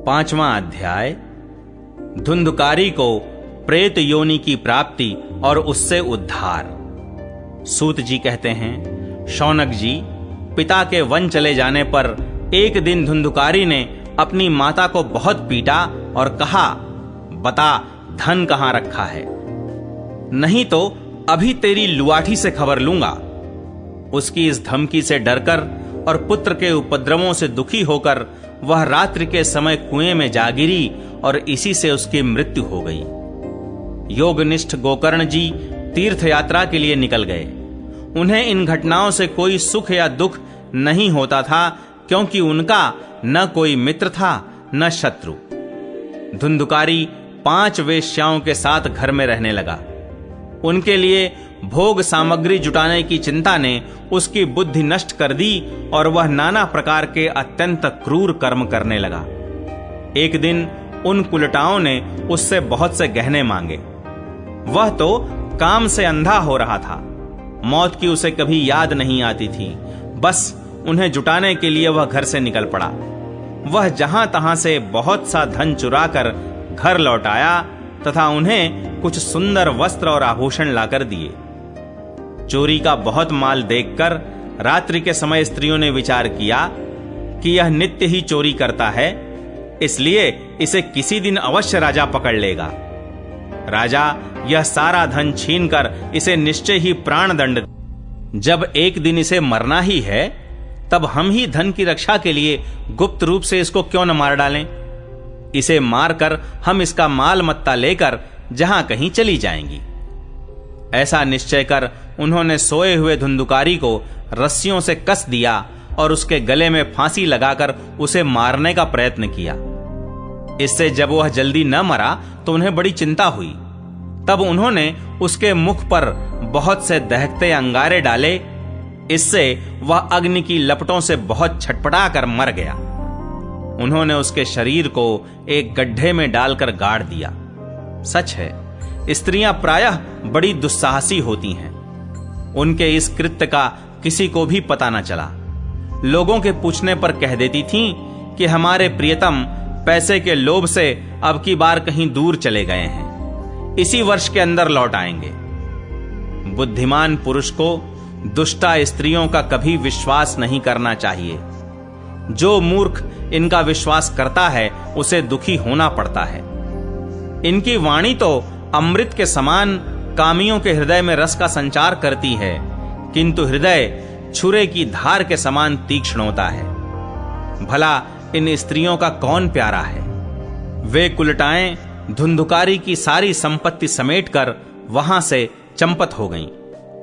5वां अध्याय। धुंधुकारी को प्रेत योनि की प्राप्ति और उससे उद्धार। सूत जी कहते हैं, शौनक जी, पिता के वन चले जाने पर एक दिन धुंधुकारी ने अपनी माता को बहुत पीटा और कहा, बता धन कहां रखा है, नहीं तो अभी तेरी लुआठी से खबर लूंगा। उसकी इस धमकी से डरकर और पुत्र के उपद्रवों से दुखी होकर वह रात्रि के समय कुएं में जा गिरी और इसी से उसकी मृत्यु हो गई। योगनिष्ठ गोकर्ण जी तीर्थ यात्रा के लिए निकल गए। उन्हें इन घटनाओं से कोई सुख या दुख नहीं होता था, क्योंकि उनका न कोई मित्र था न शत्रु। धुंधुकारी 5 वेश्याओं के साथ घर में रहने लगा। उनके लिए भोग सामग्री जुटाने की चिंता ने उसकी बुद्धि नष्ट कर दी और वह नाना प्रकार के अत्यंत क्रूर कर्म करने लगा। एक दिन उन कुलटाओं ने उससे बहुत से गहने मांगे। वह तो काम से अंधा हो रहा था। मौत की उसे कभी याद नहीं आती थी। बस उन्हें जुटाने के लिए वह घर से निकल पड़ा। वह जहां तहां से बहुत सा धन चुराकर घर लौट आया तथा उन्हें कुछ सुंदर वस्त्र और आभूषण लाकर दिए। चोरी का बहुत माल देखकर रात्रि के समय स्त्रियों ने विचार किया कि यह नित्य ही चोरी करता है, इसलिए इसे किसी दिन अवश्य राजा पकड़ लेगा। राजा यह सारा धन छीनकर इसे निश्चय ही प्राण दंड। जब एक दिन इसे मरना ही है, तब हम ही धन की रक्षा के लिए गुप्त रूप से इसको क्यों न मार डालें। इसे मारकर हम इसका माल मत्ता लेकर जहां कहीं चली जाएंगी। ऐसा निश्चय कर उन्होंने सोए हुए धुंधुकारी को रस्सियों से कस दिया और उसके गले में फांसी लगाकर उसे मारने का प्रयत्न किया। इससे जब वह जल्दी न मरा तो उन्हें बड़ी चिंता हुई। तब उन्होंने उसके मुख पर बहुत से दहकते अंगारे डाले। इससे वह अग्नि की लपटों से बहुत छटपटा कर मर गया। उन्होंने उसके शरीर को एक गड्ढे में डालकर गाड़ दिया। सच है, स्त्रियां प्रायः बड़ी दुस्साहसी होती हैं। उनके इस कृत्य का किसी को भी पता न चला। लोगों के पूछने पर कह देती थीं कि हमारे प्रियतम पैसे के लोभ से अब की बार कहीं दूर चले गए हैं, इसी वर्ष के अंदर लौट आएंगे। बुद्धिमान पुरुष को दुष्टा स्त्रियों का कभी विश्वास नहीं करना चाहिए। जो मूर्ख इनका विश्वास करता है उसे दुखी होना पड़ता है। इनकी वाणी तो अमृत के समान कामियों के हृदय में रस का संचार करती है, किंतु हृदय छुरे की धार के समान तीक्ष्ण होता है। भला इन स्त्रियों का कौन प्यारा है। वे कुलटाएं धुंधुकारी की सारी संपत्ति समेटकर वहां से चंपत हो गईं।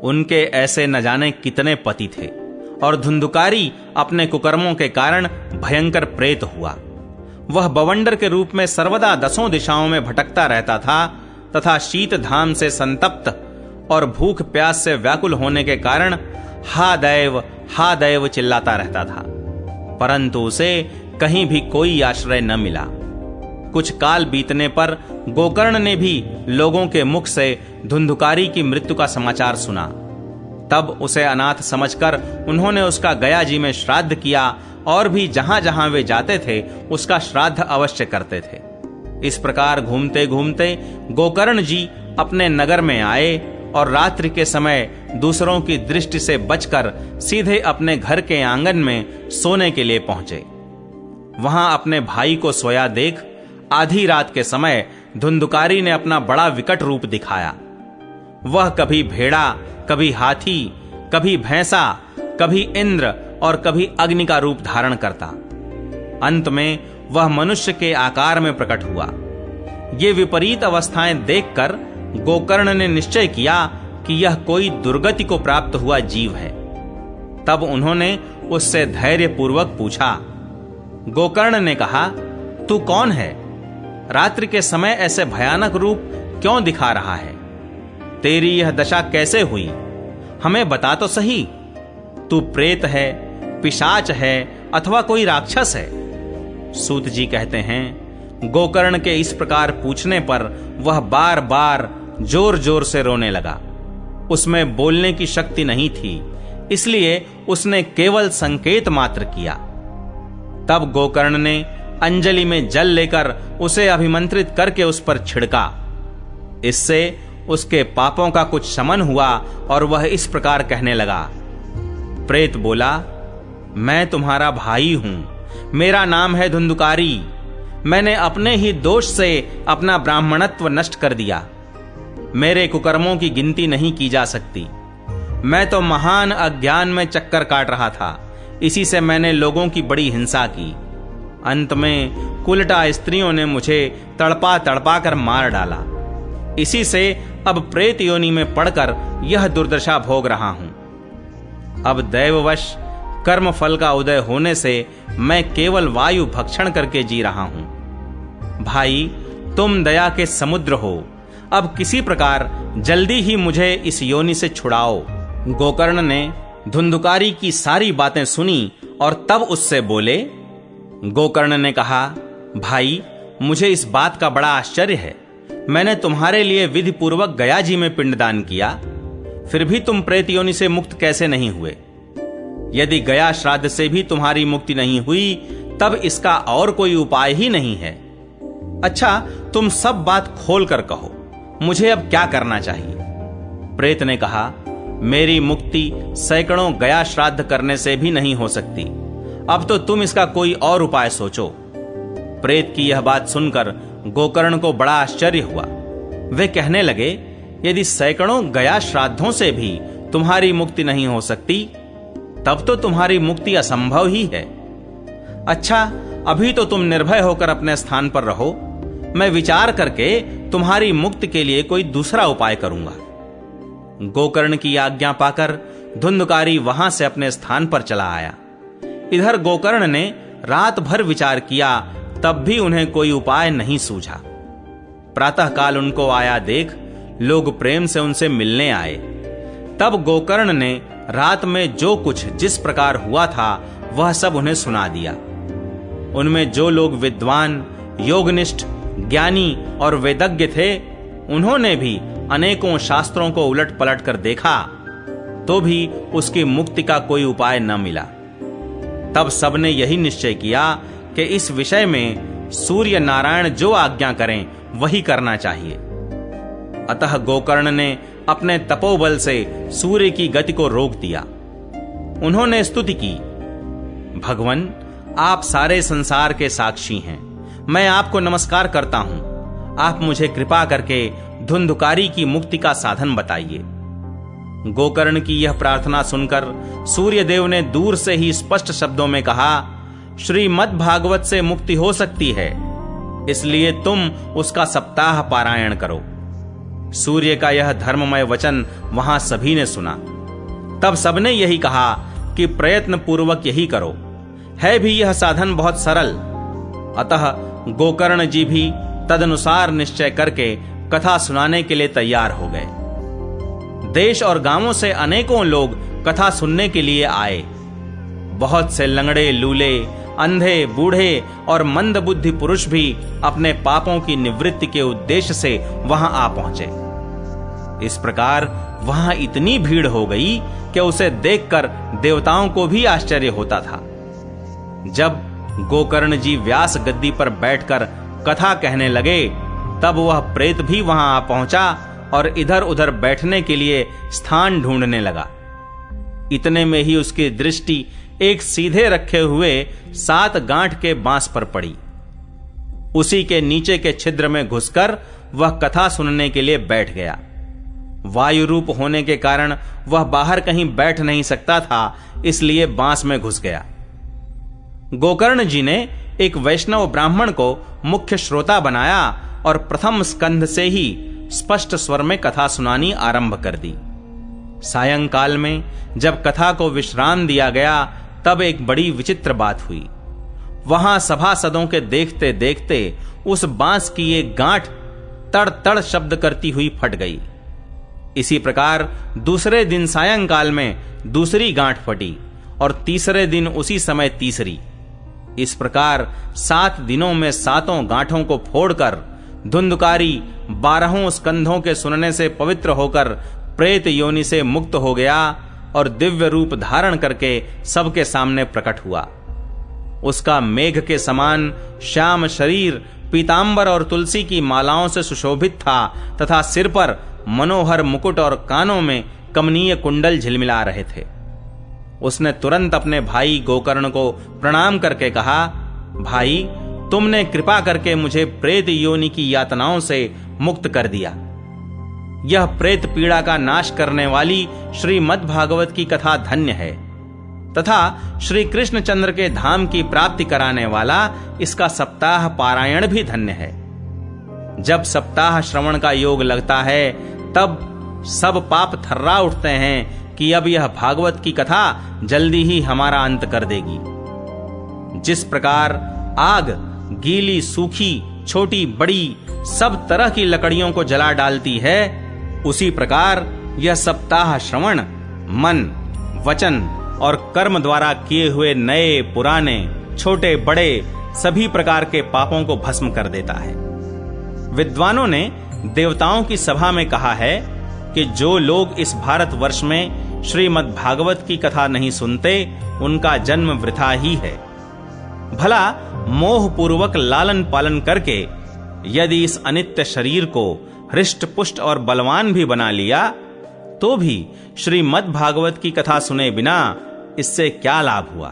उनके ऐसे न जाने कितने पति थे और धुंधुकारी अपने कुकर्मों के कारण भयंकर प्रेत हुआ। वह बवंडर के रूप में सर्वदा 10 दिशाओं में भटकता रहता था तथा शीत धाम से संतप्त और भूख प्यास से व्याकुल होने के कारण हा दैव चिल्लाता रहता था, परंतु उसे कहीं भी कोई आश्रय न मिला। कुछ काल बीतने पर गोकर्ण ने भी लोगों के मुख से धुंधुकारी की मृत्यु का समाचार सुना। तब उसे अनाथ समझकर उन्होंने उसका गया जी में श्राद्ध किया और भी जहां जहां वे जाते थे उसका श्राद्ध अवश्य करते थे। इस प्रकार घूमते घूमते गोकर्ण जी अपने नगर में आए और रात्रि के समय दूसरों की दृष्टि से बचकर सीधे अपने घर के आंगन में सोने के लिए पहुंचे। वहां अपने भाई को सोया देख आधी रात के समय धुंधुकारी ने अपना बड़ा विकट रूप दिखाया। वह कभी भेड़ा, कभी हाथी, कभी भैंसा, कभी इंद्र और कभी अग्नि का रूप धारण करता। अंत में वह मनुष्य के आकार में प्रकट हुआ। ये विपरीत अवस्थाएं देखकर गोकर्ण ने निश्चय किया कि यह कोई दुर्गति को प्राप्त हुआ जीव है। तब उन्होंने उससे धैर्यपूर्वक पूछा। गोकर्ण ने कहा, तू कौन है? रात्रि के समय ऐसे भयानक रूप क्यों दिखा रहा है? तेरी यह दशा कैसे हुई? हमें बता तो सही। तू प्रेत है, पिशाच है अथवा कोई राक्षस है? सूत जी कहते हैं, गोकर्ण के इस प्रकार पूछने पर वह बार बार जोर जोर से रोने लगा। उसमें बोलने की शक्ति नहीं थी, इसलिए उसने केवल संकेत मात्र किया। तब गोकर्ण ने अंजलि में जल लेकर उसे अभिमंत्रित करके उस पर छिड़का। इससे उसके पापों का कुछ शमन हुआ और वह इस प्रकार कहने लगा। प्रेत बोला, मैं तुम्हारा भाई हूं, मेरा नाम है धुंधुकारी। मैंने अपने ही दोष से अपना ब्राह्मणत्व नष्ट कर दिया। मेरे कुकर्मों की गिनती नहीं की जा सकती। मैं तो महान अज्ञान में चक्कर काट रहा था, इसी से मैंने लोगों की बड़ी हिंसा की। अंत में कुलटा स्त्रियों ने मुझे तड़पा तड़पा कर मार डाला। इसी से अब प्रेत योनि में पड़कर यह दुर्दशा भोग रहा हूं। अब दैववश कर्म फल का उदय होने से मैं केवल वायु भक्षण करके जी रहा हूं। भाई, तुम दया के समुद्र हो, अब किसी प्रकार जल्दी ही मुझे इस योनि से छुड़ाओ। गोकर्ण ने धुंधुकारी की सारी बातें सुनी और तब उससे बोले। गोकर्ण ने कहा, भाई, मुझे इस बात का बड़ा आश्चर्य है। मैंने तुम्हारे लिए विधि पूर्वक गया जी में पिंडदान किया, फिर भी तुम प्रेत योनि से मुक्त कैसे नहीं हुए? यदि गया श्राद्ध से भी तुम्हारी मुक्ति नहीं हुई, तब इसका और कोई उपाय ही नहीं है। अच्छा, तुम सब बात खोल कर कहो, मुझे अब क्या करना चाहिए? प्रेत ने कहा, मेरी मुक्ति सैकड़ों गया श्राद्ध करने से भी नहीं हो सकती। अब तो तुम इसका कोई और उपाय सोचो। प्रेत की यह बात सुनकर गोकर्ण को बड़ा आश्चर्य हुआ। वे कहने लगे, यदि सैकड़ों गया श्राद्धों से भी तुम्हारी मुक्ति नहीं हो सकती, तब तो तुम्हारी मुक्ति असंभव ही है। अच्छा, अभी तो तुम निर्भय होकर अपने स्थान पर रहो, मैं विचार करके तुम्हारी मुक्ति के लिए कोई दूसरा उपाय करूंगा। गोकर्ण की आज्ञा पाकर धुंधुकारी वहां से अपने स्थान पर चला आया। इधर गोकर्ण ने रात भर विचार किया, तब भी उन्हें कोई उपाय नहीं सूझा। प्रातःकाल उनको आया देख लोग प्रेम से उनसे मिलने आए। तब गोकर्ण ने रात में जो कुछ जिस प्रकार हुआ था वह सब उन्हें सुना दिया। उनमें जो लोग विद्वान, योगनिष्ठ, ज्ञानी और वेदज्ञ थे, उन्होंने भी अनेकों शास्त्रों को उलट पलट कर देखा, तो भी उसकी मुक्ति का कोई उपाय न मिला। तब सबने यही निश्चय किया कि इस विषय में सूर्य नारायण जो आज्ञा करें वही करना चाहिए। अतः गोकर्ण ने अपने तपोबल से सूर्य की गति को रोक दिया। उन्होंने स्तुति की, भगवन, आप सारे संसार के साक्षी हैं, मैं आपको नमस्कार करता हूं। आप मुझे कृपा करके धुंधुकारी की मुक्ति का साधन बताइए। गोकर्ण की यह प्रार्थना सुनकर सूर्यदेव ने दूर से ही स्पष्ट शब्दों में कहा, श्रीमद् भागवत से मुक्ति हो सकती है, इसलिए तुम उसका सप्ताह पारायण करो। सूर्य का यह धर्ममय वचन वहां सभी ने सुना। तब सबने यही कहा कि प्रयत्न पूर्वक यही करो, है भी यह साधन बहुत सरल। अतः गोकर्ण जी भी तदनुसार निश्चय करके कथा सुनाने के लिए तैयार हो गए। देश और गांवों से अनेकों लोग कथा सुनने के लिए आए। बहुत से लंगड़े, लूले, अंधे, बूढ़े और मंदबुद्धि पुरुष भी अपने पापों की निवृत्ति के उद्देश्य से वहां आ पहुंचे। इस प्रकार वहां इतनी भीड़ हो गई कि उसे देखकर देवताओं को भी आश्चर्य होता था। जब गोकर्ण जी व्यास गद्दी पर बैठकर कथा कहने लगे, तब वह प्रेत भी वहां आ पहुंचा और इधर उधर बैठने के लिए स्थान ढूंढने लगा। इतने में ही उसकी दृष्टि एक सीधे रखे हुए 7 गांठ के बांस पर पड़ी। उसी के नीचे के छिद्र में घुसकर वह कथा सुनने के लिए बैठ गया। वायु रूप होने के कारण वह बाहर कहीं बैठ नहीं सकता था, इसलिए बांस में घुस गया। गोकर्ण जी ने एक वैष्णव ब्राह्मण को मुख्य श्रोता बनाया और प्रथम स्कंध से ही स्पष्ट स्वर में कथा सुनानी आरंभ कर दी। सायंकाल में जब कथा को विश्राम दिया गया, तब एक बड़ी विचित्र बात हुई। वहां सभासदों के देखते देखते उस बांस की एक गांठ तड़ तड़ शब्द करती हुई फट गई। इसी प्रकार दूसरे दिन सायंकाल में दूसरी गांठ फटी और तीसरे दिन उसी समय तीसरी। इस प्रकार 7 दिनों में 7 गांठों को फोड़कर धुंधुकारी 12 स्कंधों के सुनने से पवित्र होकर प्रेत योनि से मुक्त हो गया और दिव्य रूप धारण करके सबके सामने प्रकट हुआ। उसका मेघ के समान श्याम शरीर पीतांबर और तुलसी की मालाओं से सुशोभित था तथा सिर पर मनोहर मुकुट और कानों में कमनीय कुंडल झिलमिला रहे थे। उसने तुरंत अपने भाई गोकर्ण को प्रणाम करके कहा, भाई, तुमने कृपा करके मुझे प्रेत योनि की यातनाओं से मुक्त कर दिया। यह प्रेत पीड़ा का नाश करने वाली श्रीमद् भागवत की कथा धन्य है तथा श्री कृष्णचंद्र के धाम की प्राप्ति कराने वाला इसका सप्ताह पारायण भी धन्य है। जब सप्ताह श्रवण का योग लगता है तब सब पाप थर्रा उठते हैं कि अब यह भागवत की कथा जल्दी ही हमारा अंत कर देगी। जिस प्रकार आग गीली, सूखी, छोटी, बड़ी सब तरह की लकड़ियों को जला डालती है, उसी प्रकार यह सप्ताह श्रवण मन, वचन और कर्म द्वारा किए हुए नए, पुराने, छोटे, बड़े सभी प्रकार के पापों को भस्म कर देता है। विद्वानों ने देवताओं की सभा में कहा है कि जो लोग इस भारतवर्ष में श्रीमद् भागवत की कथा नहीं सुनते, उनका जन्म वृथा ही है। भला मोह पूर्वक लालन पालन करके यदि इस अनित्य शरीर को हृष्ट पुष्ट और बलवान भी बना लिया, तो भी श्रीमद् भागवत की कथा सुने बिना इससे क्या लाभ हुआ।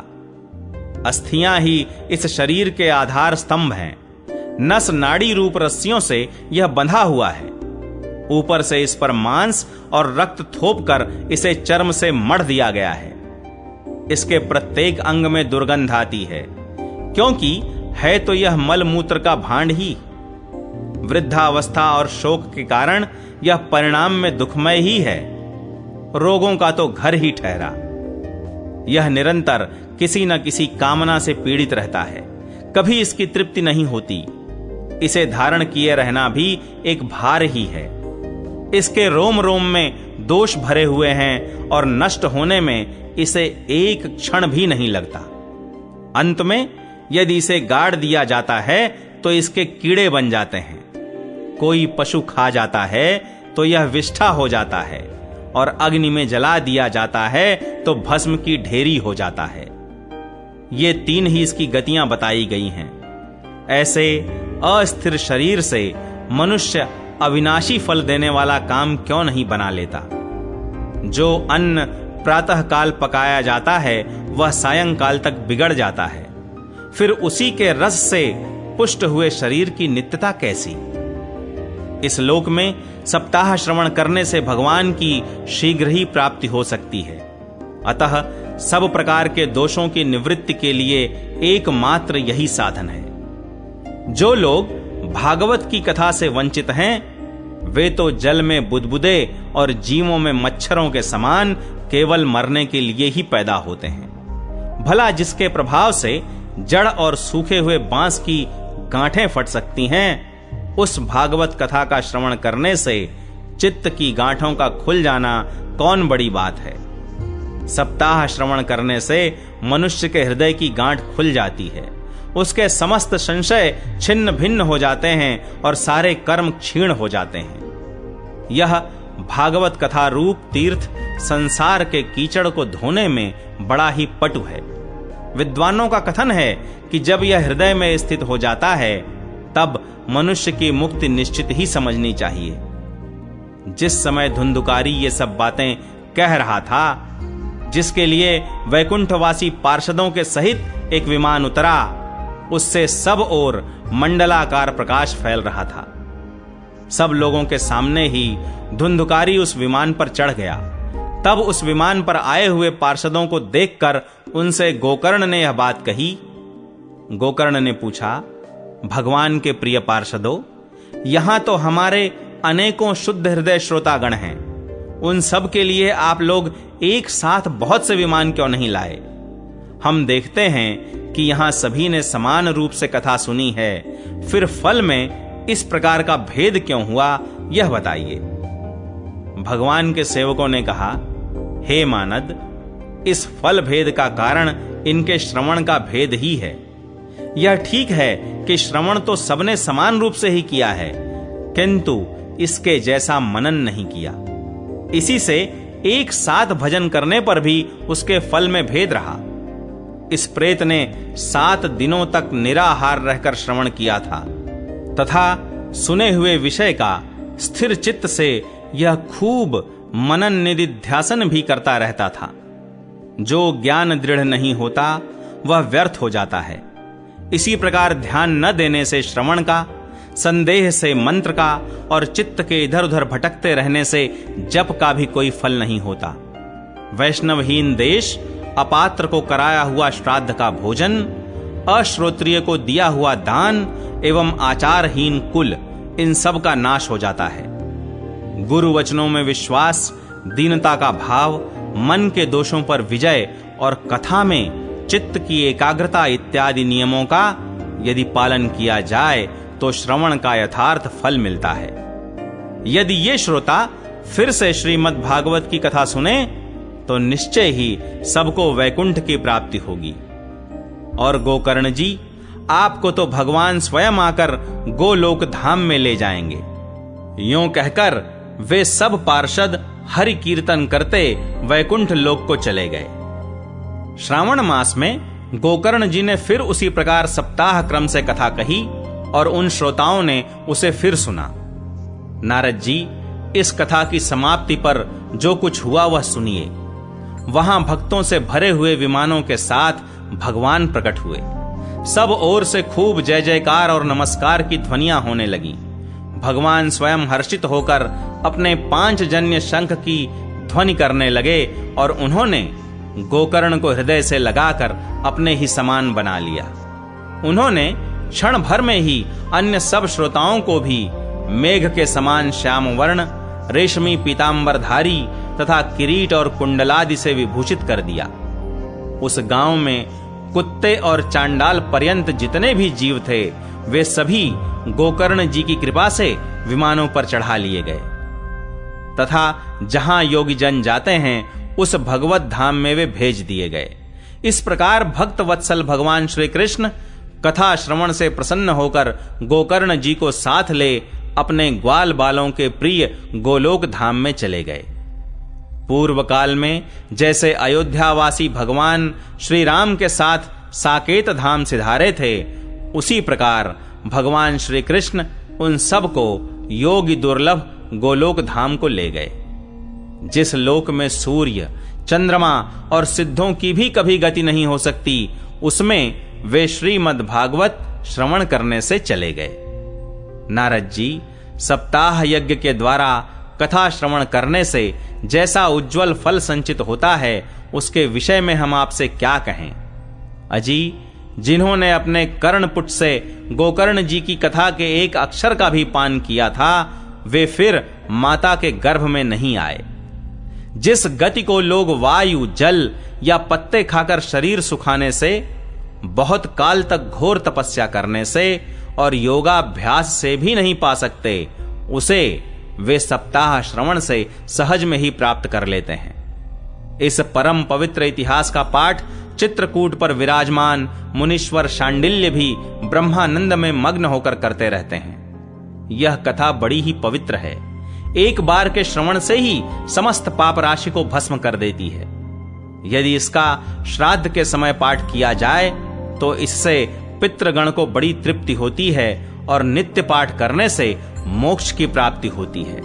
अस्थियां ही इस शरीर के आधार स्तंभ हैं। नस नाड़ी रूप रस्सियों से यह बंधा हुआ है। ऊपर से इस पर मांस और रक्त थोपकर इसे चर्म से मढ़ दिया गया है। इसके प्रत्येक अंग में दुर्गंध आती है, क्योंकि है तो यह मल मूत्र का भांड ही। वृद्धावस्था और शोक के कारण यह परिणाम में दुखमय ही है। रोगों का तो घर ही ठहरा। यह निरंतर किसी न किसी कामना से पीड़ित रहता है, कभी इसकी तृप्ति नहीं होती। इसे धारण किए रहना भी एक भार ही है। इसके रोम रोम में दोष भरे हुए हैं और नष्ट होने में इसे एक क्षण भी नहीं लगता। अंत में यदि इसे गाड़ दिया जाता है तो इसके कीड़े बन जाते हैं। कोई पशु खा जाता है तो यह विष्ठा हो जाता है, और अग्नि में जला दिया जाता है तो भस्म की ढेरी हो जाता है। ये तीन ही इसकी गतियां बताई गई हैं। ऐसे अस्थिर शरीर से मनुष्य अविनाशी फल देने वाला काम क्यों नहीं बना लेता। जो अन्न प्रातः काल पकाया जाता है वह सायंकाल तक बिगड़ जाता है, फिर उसी के रस से पुष्ट हुए शरीर की नित्यता कैसी। इस लोक में सप्ताह श्रवण करने से भगवान की शीघ्र ही प्राप्ति हो सकती है। अतः सब प्रकार के दोषों की निवृत्ति के लिए एकमात्र यही साधन है। जो लोग भागवत की कथा से वंचित हैं, वे तो जल में बुदबुदे और जीवों में मच्छरों के समान केवल मरने के लिए ही पैदा होते हैं। भला जिसके प्रभाव से जड़ और सूखे हुए बांस की गांठें फट सकती हैं, उस भागवत कथा का श्रवण करने से चित्त की गांठों का खुल जाना कौन बड़ी बात है। सप्ताह श्रवण करने से मनुष्य के हृदय की गांठ खुल जाती है, उसके समस्त संशय छिन्न भिन्न हो जाते हैं और सारे कर्म क्षीण हो जाते हैं। यह भागवत कथा रूप तीर्थ संसार के कीचड़ को धोने में बड़ा ही पटु है। विद्वानों का कथन है कि जब यह हृदय में स्थित हो जाता है, तब मनुष्य की मुक्ति निश्चित ही समझनी चाहिए। जिस समय धुंधुकारी ये सब बातें कह रहा था, जिसके लिए वैकुंठवासी पार्षदों के सहित एक विमान उतरा, उससे सब ओर मंडलाकार प्रकाश फैल रहा था। सब लोगों के सामने ही धुंधुकारी उस विमान पर चढ़ गया। तब उस विमान पर आए हुए पार्षदों को देखकर उनसे गोकर्ण ने यह बात कही। गोकर्ण ने पूछा, भगवान के प्रिय पार्षदों, यहां तो हमारे अनेकों शुद्ध हृदय श्रोतागण हैं। उन सब के लिए आप लोग एक साथ बहुत से विमान क्यों नहीं लाए? हम देखते हैं कि यहां सभी ने समान रूप से कथा सुनी है, फिर फल में इस प्रकार का भेद क्यों हुआ, यह बताइए। भगवान के सेवकों ने कहा, हे मानद, इस फल भेद का कारण इनके श्रवण का भेद ही है। यह ठीक है कि श्रवण तो सबने समान रूप से ही किया है, किंतु इसके जैसा मनन नहीं किया। इसी से एक साथ भजन करने पर भी उसके फल में भेद रहा। इस प्रेत ने 7 दिनों तक निराहार रहकर श्रवण किया था तथा सुने हुए विषय का स्थिर चित्त से यह खूब मनन निधिध्यासन भी करता रहता था। जो ज्ञान दृढ़ नहीं होता वह व्यर्थ हो जाता है। इसी प्रकार ध्यान न देने से श्रवण का, संदेह से मंत्र का और चित्त के इधर उधर भटकते रहने से जप का भी कोई फल नहीं होता। वैष्णवहीन देश, अपात्र को कराया हुआ श्राद्ध का भोजन, अश्रोत्रिय को दिया हुआ दान एवं आचारहीन कुल, इन सब का नाश हो जाता है। गुरु वचनों में विश्वास, दीनता का भाव, मन के दोषों पर विजय और कथा में चित्त की एकाग्रता इत्यादि नियमों का यदि पालन किया जाए तो श्रवण का यथार्थ फल मिलता है। यदि ये श्रोता फिर से श्रीमद् भागवत की कथा सुने तो निश्चय ही सबको वैकुंठ की प्राप्ति होगी। और गोकर्ण जी, आपको तो भगवान स्वयं आकर गोलोक धाम में ले जाएंगे। यूं कहकर वे सब पार्षद हरि कीर्तन करते वैकुंठ लोक को चले गए। श्रावण मास में गोकर्ण जी ने फिर उसी प्रकार सप्ताह क्रम से कथा कही और उन श्रोताओं ने उसे फिर सुना। नारद जी, इस कथा की समाप्ति पर जो कुछ हुआ वह सुनिए। वहां भक्तों से भरे हुए विमानों के साथ भगवान प्रकट हुए। सब ओर से खूब जय जयकार और नमस्कार की ध्वनियां होने लगी। भगवान स्वयं हर्षित होकर अपने 5 जन्य शंख की ध्वनि करने लगे और उन्होंने गोकर्ण को हृदय से लगाकर अपने ही समान बना लिया। उन्होंने क्षण भर में ही अन्य सब श्रोताओं को भी मेघ के समान श्याम वर्ण, रेशमी पीतांबरधारी तथा किरीट और कुंडलादि से विभूषित कर दिया। उस गांव में कुत्ते और चांडाल पर्यंत जितने भी जीव थे वे सभी गोकर्ण जी की कृपा से विमानों पर चढ़ा लिए गए तथा जहां योगी जन जाते हैं उस भगवत धाम में वे भेज दिए गए। इस प्रकार भक्त वत्सल भगवान श्री कृष्ण कथा श्रवण से प्रसन्न होकर गोकर्ण जी को साथ ले अपने ग्वाल बालों के प्रिय गोलोक धाम में चले गए। पूर्व काल में जैसे अयोध्यावासी भगवान श्री राम के साथ साकेत धाम सिधारे थे, उसी प्रकार भगवान श्री कृष्ण उन सब को योगी दुर्लभ गोलोक धाम को ले गए। जिस लोक में सूर्य, चंद्रमा और सिद्धों की भी कभी गति नहीं हो सकती, उसमें वे श्रीमद् भागवत श्रवण करने से चले गए। नारद जी, सप्ताह यज्ञ के द्वारा कथा श्रवण करने से जैसा उज्जवल फल संचित होता है उसके विषय में हम आपसे क्या कहें। अजी, जिन्होंने अपने कर्णपुट से गोकर्ण जी की कथा के एक अक्षर का भी पान किया था, वे फिर माता के गर्भ में नहीं आए। जिस गति को लोग वायु, जल या पत्ते खाकर शरीर सुखाने से, बहुत काल तक घोर तपस्या करने से और योगाभ्यास से भी नहीं पा सकते, उसे वे सप्ताह श्रवण से सहज में ही प्राप्त कर लेते हैं। इस परम पवित्र इतिहास का पाठ चित्रकूट पर विराजमान मुनीश्वर शांडिल्य भी ब्रह्मानंद में मग्न होकर करते रहते हैं। यह कथा बड़ी ही पवित्र है। एक बार के श्रवण से ही समस्त पाप राशि को भस्म कर देती है। यदि इसका श्राद्ध के समय पाठ किया जाए तो इससे पितृगण को बड़ी तृप्ति होती है और नित्य पाठ करने से मोक्ष की प्राप्ति होती है।